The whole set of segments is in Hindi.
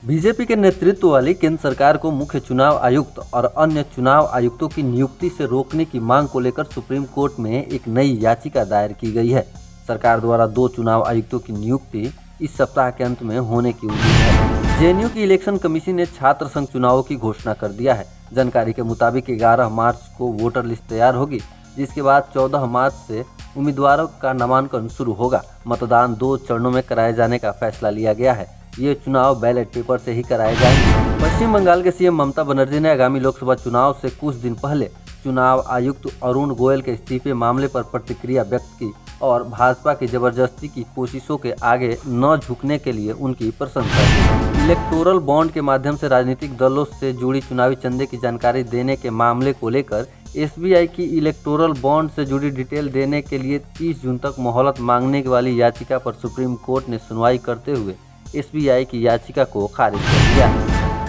बीजेपी के नेतृत्व वाली केंद्र सरकार को मुख्य चुनाव आयुक्त और अन्य चुनाव आयुक्तों की नियुक्ति से रोकने की मांग को लेकर सुप्रीम कोर्ट में एक नई याचिका दायर की गई है। सरकार द्वारा 2 चुनाव आयुक्तों की नियुक्ति इस सप्ताह के अंत में होने की उम्मीद है। जेएनयू की इलेक्शन कमीशन ने छात्र संघ चुनावों की घोषणा कर दिया है। जानकारी के मुताबिक 11 मार्च को वोटर लिस्ट तैयार होगी, जिसके बाद 14 मार्च से उम्मीदवारों का नामांकन शुरू होगा। मतदान 2 चरणों में कराए जाने का फैसला लिया गया है। ये चुनाव बैलेट पेपर से ही कराए जाएंगे। पश्चिम बंगाल के सीएम ममता बनर्जी ने आगामी लोकसभा चुनाव से कुछ दिन पहले चुनाव आयुक्त अरुण गोयल के इस्तीफे मामले पर प्रतिक्रिया व्यक्त की और भाजपा की जबरदस्ती की कोशिशों के आगे न झुकने के लिए उनकी प्रशंसा की। इलेक्टोरल बॉन्ड के माध्यम से राजनीतिक दलों से जुड़ी चुनावी चंदे की जानकारी देने के मामले को लेकर एसबीआई की इलेक्टोरल बॉन्ड से जुड़ी डिटेल देने के लिए 30 जून तक मोहलत मांगने वाली याचिका पर सुप्रीम कोर्ट ने सुनवाई करते हुए एसबीआई की याचिका को खारिज कर दिया।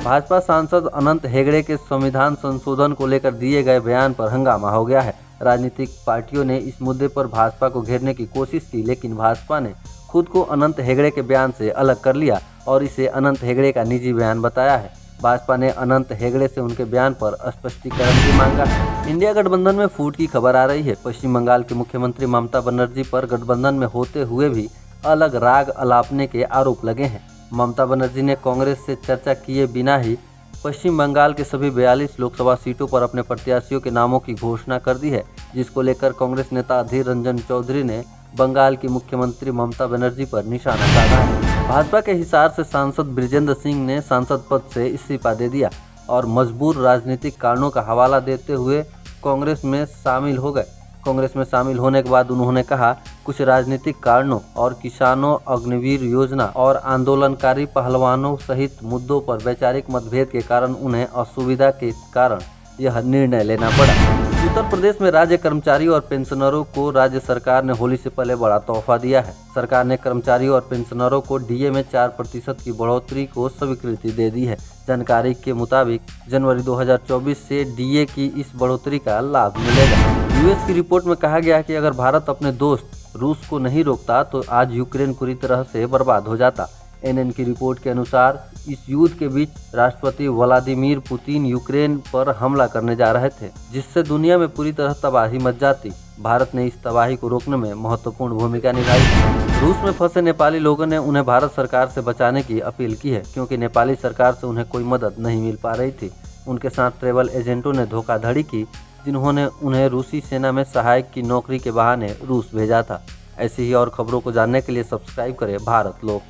भाजपा सांसद अनंत हेगड़े के संविधान संशोधन को लेकर दिए गए बयान पर हंगामा हो गया है। राजनीतिक पार्टियों ने इस मुद्दे पर भाजपा को घेरने की कोशिश की, लेकिन भाजपा ने खुद को अनंत हेगड़े के बयान से अलग कर लिया और इसे अनंत हेगड़े का निजी बयान बताया है। भाजपा ने अनंत हेगड़े से उनके बयान पर स्पष्टीकरण भी मांगा है। इंडिया गठबंधन में फूट की खबर आ रही है। पश्चिम बंगाल के मुख्यमंत्री ममता बनर्जी पर गठबंधन में होते हुए भी अलग राग अलापने के आरोप लगे हैं। ममता बनर्जी ने कांग्रेस से चर्चा किए बिना ही पश्चिम बंगाल के सभी 42 लोकसभा सीटों पर अपने प्रत्याशियों के नामों की घोषणा कर दी है, जिसको लेकर कांग्रेस नेता अधीर रंजन चौधरी ने बंगाल की मुख्यमंत्री ममता बनर्जी पर निशाना साधा है। भाजपा के हिसार से सांसद बृजेंद्र सिंह ने सांसद पद से इस्तीफा दे दिया और मजबूर राजनीतिक कारणों का हवाला देते हुए कांग्रेस में शामिल हो गए। कांग्रेस में शामिल होने के बाद उन्होंने कहा, कुछ राजनीतिक कारणों और किसानों, अग्निवीर योजना और आंदोलनकारी पहलवानों सहित मुद्दों पर वैचारिक मतभेद के कारण उन्हें असुविधा के कारण यह निर्णय लेना पड़ा। उत्तर प्रदेश में राज्य कर्मचारियों और पेंशनरों को राज्य सरकार ने होली से पहले बड़ा तोहफा दिया है। सरकार ने कर्मचारियों और पेंशनरों को डीए में 4% की बढ़ोतरी को स्वीकृति दे दी है। जानकारी के मुताबिक जनवरी 2024 से डीए की इस बढ़ोतरी का लाभ मिलेगा। यूएस की रिपोर्ट में कहा गया कि अगर भारत अपने दोस्त रूस को नहीं रोकता तो आज यूक्रेन पूरी तरह से बर्बाद हो जाता। एनएन की रिपोर्ट के अनुसार इस युद्ध के बीच राष्ट्रपति व्लादिमीर पुतिन यूक्रेन पर हमला करने जा रहे थे, जिससे दुनिया में पूरी तरह तबाही मच जाती। भारत ने इस तबाही को रोकने में महत्वपूर्ण भूमिका निभाई। रूस में फंसे नेपाली लोगों ने उन्हें भारत सरकार से बचाने की अपील की है, क्योंकि नेपाली सरकार से उन्हें कोई मदद नहीं मिल पा रही थी। उनके साथ ट्रैवल एजेंटों ने धोखाधड़ी की, जिन्होंने उन्हें रूसी सेना में सहायक की नौकरी के बहाने रूस भेजा था। ऐसी ही और खबरों को जानने के लिए सब्सक्राइब करें भारत लोक।